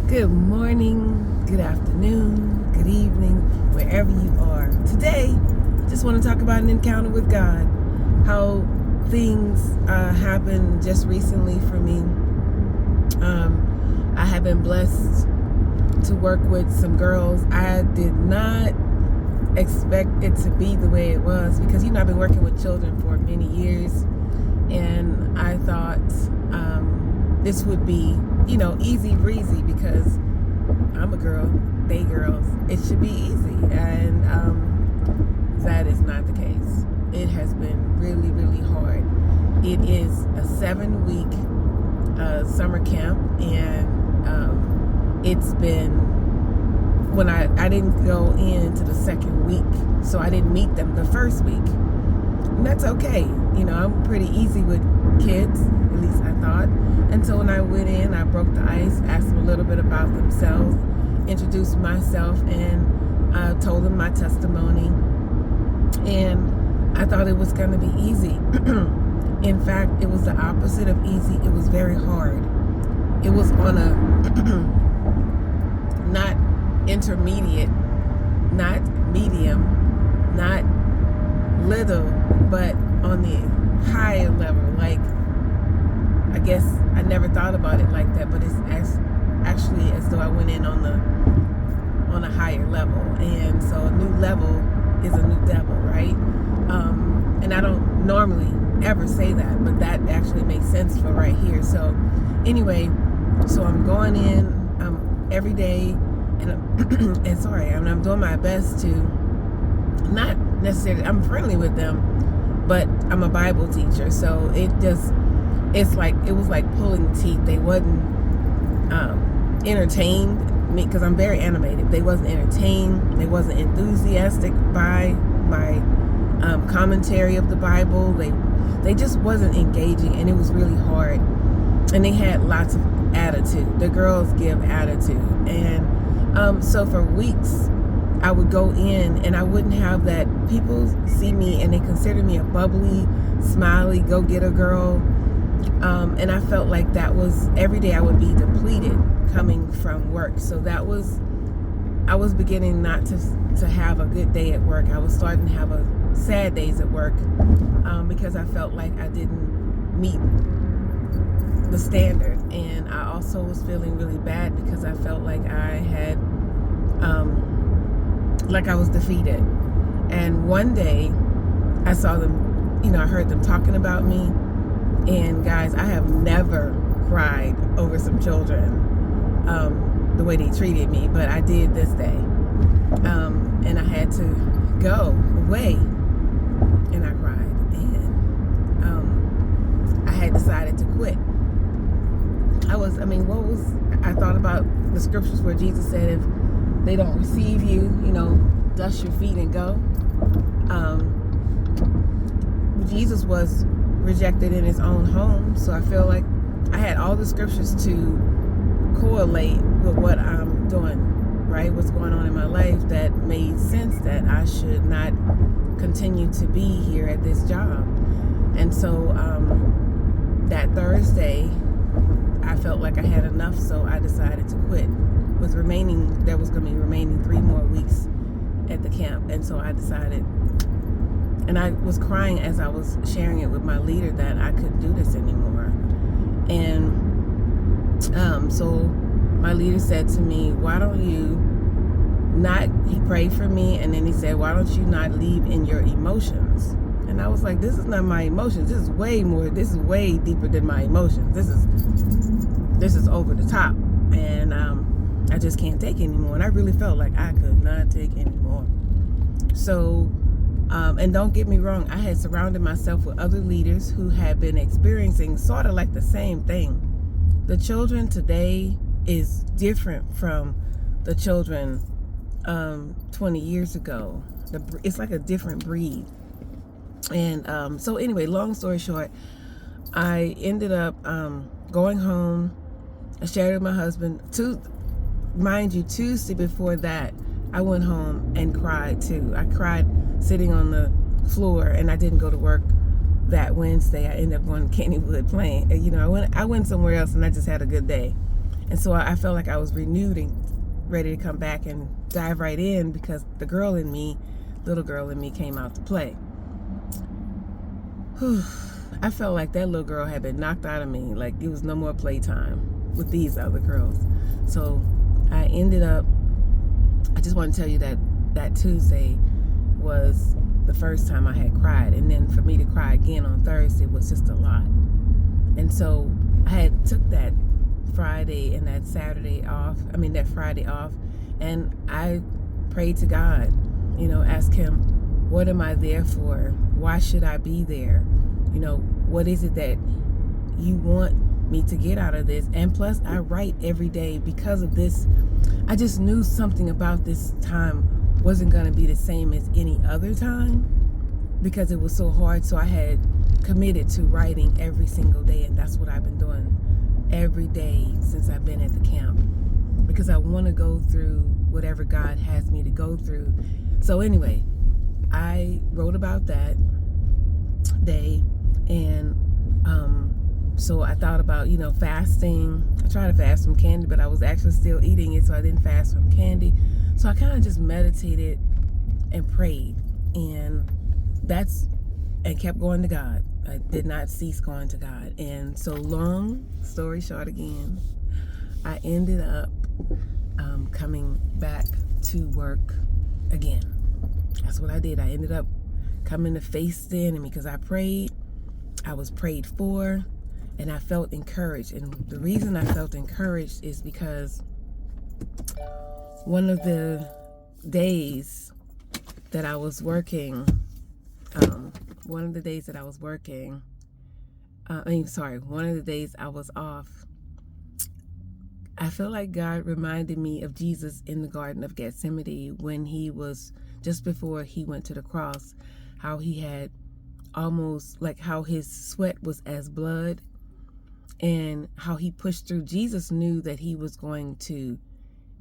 Good morning, good afternoon, good evening, wherever you are. Today, just want to talk about an encounter with God. How things happened just recently for me. I have been blessed to work with some girls. I did not expect it to be the way it was because, I've been working with children for many years, and I thought this would be, easy breezy because I'm a girl, they girls. It should be easy, and that is not the case. It has been really, really hard. It is a 7-week summer camp, and it's been, when I didn't go into the second week, so I didn't meet them the first week. And that's okay. I'm pretty easy with kids, at least I thought. And so when I went in, I broke the ice, asked them a little bit about themselves, introduced myself, and told them my testimony. And I thought it was going to be easy. In fact, it was the opposite of easy. It was very hard. It was on a not intermediate, not medium, not little, but on the higher level. Like, I guess I never thought about it like that, but it's actually as though I went in on a higher level. And so a new level is a new devil, right? And I don't normally ever say that, but that actually makes sense for right here. So anyway, so I'm going in every day, and I'm doing my best to not necessarily, I'm friendly with them, but I'm a Bible teacher, so it was like pulling teeth. They wasn't entertained me because I'm very animated. They wasn't entertained. They wasn't enthusiastic by my commentary of the Bible. They just wasn't engaging, and it was really hard. And they had lots of attitude. The girls give attitude, and so for weeks I would go in and I wouldn't have that. People see me and they consider me a bubbly, smiley, go-getter girl. And I felt like that was, every day I would be depleted coming from work. So I was beginning not to have a good day at work. I was starting to have sad days at work because I felt like I didn't meet the standard. And I also was feeling really bad because I felt like I had like I was defeated. And one day I saw them, I heard them talking about me. And guys, I have never cried over some children the way they treated me, but I did this day. And I had to go away, and I cried. And I had decided to quit. I thought about the scriptures where Jesus said, if they don't receive you, dust your feet and go. Jesus was rejected in his own home, so I feel like I had all the scriptures to correlate with what I'm doing, right? What's going on in my life that made sense that I should not continue to be here at this job. And so that Thursday, I felt like I had enough, so I decided to quit. There was going to be remaining 3 more weeks at the camp, and so I decided. And I was crying as I was sharing it with my leader that I couldn't do this anymore. And so my leader said to me, why don't you not, he prayed for me, and then he said, why don't you not leave in your emotions? And I was like, this is not my emotions. This is way deeper than my emotions. This is over the top. And I just can't take anymore. And I really felt like I could not take anymore. So and don't get me wrong, I had surrounded myself with other leaders who had been experiencing sort of like the same thing. The children today is different from the children 20 years ago. It's like a different breed. And so anyway, long story short, I ended up going home. I shared with my husband. Mind you, Tuesday before that, I went home and cried too. I cried sitting on the floor, and I didn't go to work that Wednesday. I ended up going to Kennywood playing. I went somewhere else, and I just had a good day. And so I felt like I was renewed and ready to come back and dive right in, because the girl in me, little girl in me, came out to play. Whew. I felt like that little girl had been knocked out of me. Like it was no more playtime with these other girls. So I ended up, I just want to tell you that that Tuesday was the first time I had cried. And then for me to cry again on Thursday was just a lot. And so I had took that Friday and that that Friday off, and I prayed to God, ask him, what am I there for? Why should I be there? What is it that you want me to get out of this? And plus, I write every day because of this. I just knew something about this time wasn't going to be the same as any other time, because it was so hard. So I had committed to writing every single day, and that's what I've been doing every day since I've been at the camp, because I want to go through whatever God has me to go through. So anyway, I wrote about that day, and so I thought about fasting. I tried to fast from candy, but I was actually still eating it, so I didn't fast from candy. So I kind of just meditated and prayed, and kept going to God. I did not cease going to God. And so, long story short again, I ended up coming back to work again. That's what I did. I ended up coming to face the enemy because I prayed. I was prayed for, and I felt encouraged. And the reason I felt encouraged is because one of the days that I was working, one of the days I was off, I feel like God reminded me of Jesus in the Garden of Gethsemane when he was, just before he went to the cross, how he had almost, like how his sweat was as blood, and how he pushed through. Jesus knew that he was going to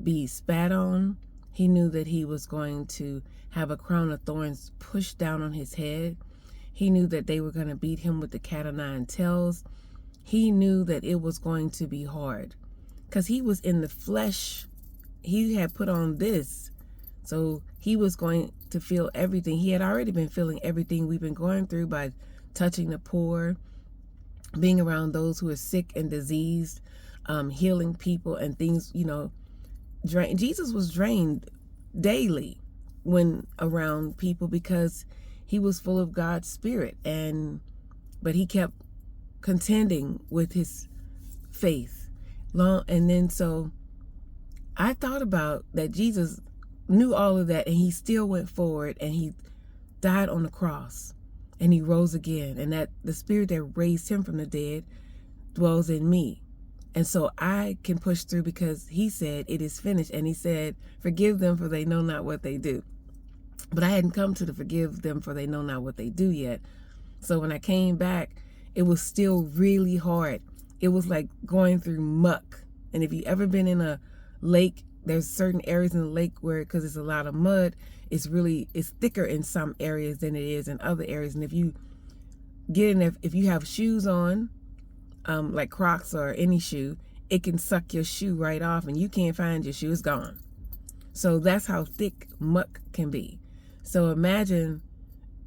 be spat on. He knew that he was going to have a crown of thorns pushed down on his head. He knew that they were going to beat him with the cat o' nine tails. He knew that it was going to be hard because he was in the flesh. He had put on this. So he was going to feel everything. He had already been feeling everything we've been going through by touching the poor, being around those who are sick and diseased, healing people and things, Jesus was drained daily when around people because he was full of God's spirit, but he kept contending with his faith and then so I thought about that. Jesus knew all of that, and he still went forward, and he died on the cross, and he rose again, and that the spirit that raised him from the dead dwells in me. And so I can push through because he said it is finished, and he said forgive them for they know not what they do. But I hadn't come to the forgive them for they know not what they do yet. So when I came back, it was still really hard. It was like going through muck. And if you've ever been in a lake, there's certain areas in the lake where, because it's a lot of mud, it's thicker in some areas than it is in other areas. And if you get in there, if you have shoes on, like Crocs or any shoe, it can suck your shoe right off and you can't find your shoe. It's gone. So that's how thick muck can be. So imagine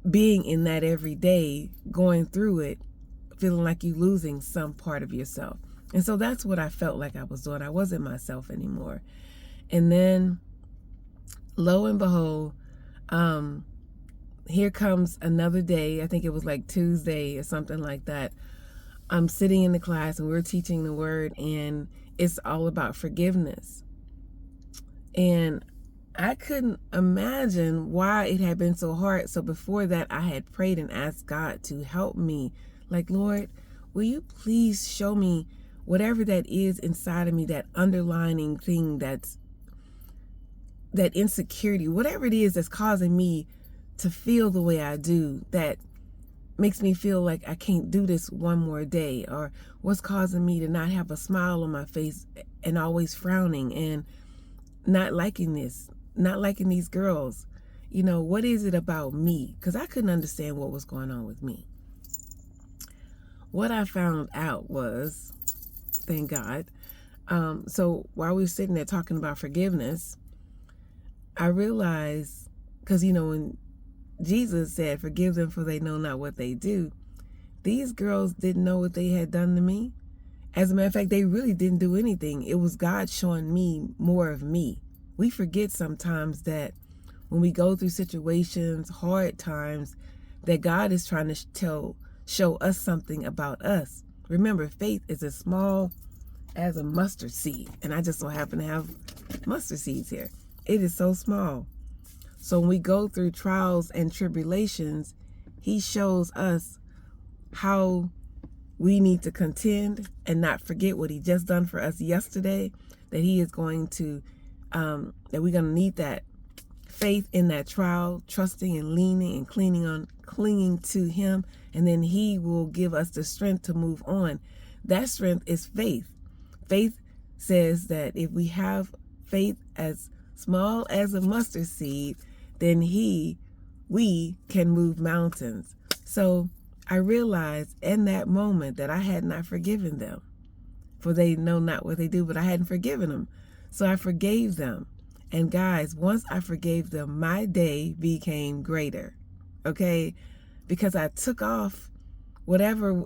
being in that every day, going through it, feeling like you're losing some part of yourself. And so that's what I felt like I was doing. I wasn't myself anymore. And then, lo and behold, here comes another day. I think it was like Tuesday or something like that. I'm sitting in the class and we're teaching the word, and it's all about forgiveness. And I couldn't imagine why it had been so hard. So before that, I had prayed and asked God to help me. Like, Lord, will you please show me whatever that is inside of me, that underlining thing, that insecurity, whatever it is that's causing me to feel the way I do, that makes me feel like I can't do this one more day, or what's causing me to not have a smile on my face and always frowning and not liking this, not liking these girls. What is it about me? Because I couldn't understand what was going on with me. What I found out was, thank God, So while we were sitting there talking about forgiveness, I realized, because, when Jesus said, forgive them for they know not what they do, these girls didn't know what they had done to me. As a matter of fact, they really didn't do anything. It was God showing me more of me. We forget sometimes that when we go through situations, hard times, that God is trying to show us something about us. Remember, faith is as small as a mustard seed. And I just so happen to have mustard seeds here. It is so small. So when we go through trials and tribulations, he shows us how we need to contend and not forget what he just done for us yesterday, that he is going to, that we're going to need that faith in that trial, trusting and leaning and clinging to him. And then he will give us the strength to move on. That strength is faith. Faith says that if we have faith as small as a mustard seed, then we can move mountains. So I realized in that moment that I had not forgiven them, for they know not what they do, but I hadn't forgiven them. So I forgave them. And guys, once I forgave them, my day became greater, okay? Because I took off whatever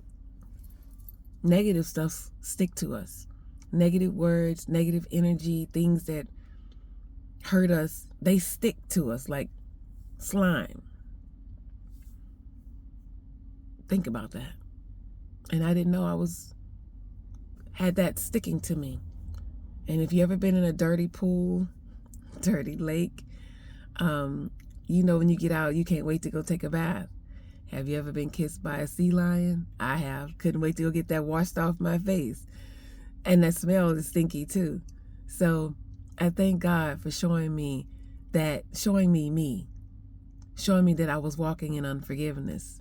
negative stuff stick to us. Negative words, negative energy, things that hurt us, they stick to us like slime. Think about that. And I didn't know I had that sticking to me. And if you ever been in a dirty pool, dirty lake, when you get out, you can't wait to go take a bath. Have you ever been kissed by a sea lion? I have. Couldn't wait to go get that washed off my face. And that smell is stinky too. So I thank God for showing me me, showing me that I was walking in unforgiveness,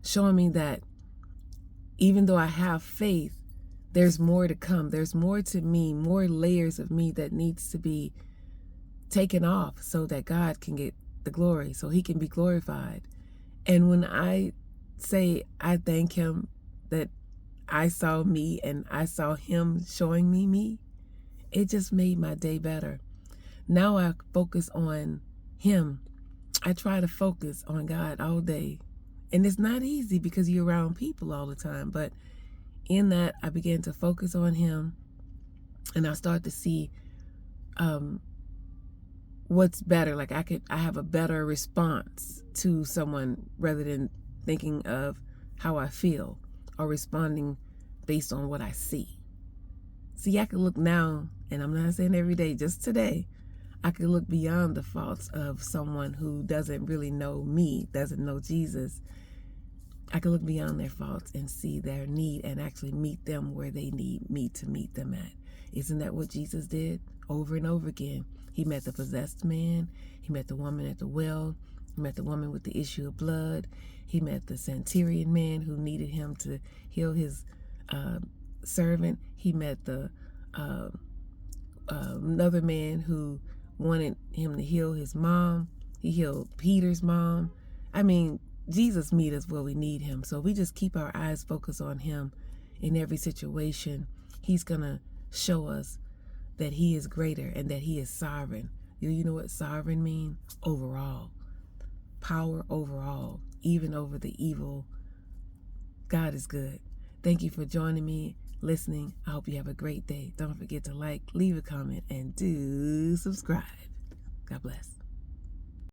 showing me that even though I have faith, there's more to come. There's more to me, more layers of me that needs to be taken off so that God can get the glory, so he can be glorified. And when I say I thank him that I saw me and I saw him showing me, it just made my day better. Now I focus on him. I try to focus on God all day. And it's not easy because you're around people all the time. But in that, I began to focus on him. And I start to see what's better. Like I have a better response to someone rather than thinking of how I feel or responding based on what I see. See, I can look now, and I'm not saying every day, just today, I can look beyond the faults of someone who doesn't really know me, doesn't know Jesus. I can look beyond their faults and see their need and actually meet them where they need me to meet them at. Isn't that what Jesus did over and over again? He met the possessed man. He met the woman at the well. He met the woman with the issue of blood. He met the centurion man who needed him to heal his servant. He met the another man who wanted him to heal his mom. He healed Peter's mom. I mean, Jesus meet us where we need him. So we just keep our eyes focused on him in every situation. He's going to show us that he is greater and that he is sovereign. You know what sovereign means? Overall. Power overall, even over the evil. God is good. Thank you for joining me, listening. I hope you have a great day. Don't forget to like, leave a comment, and do subscribe. God bless.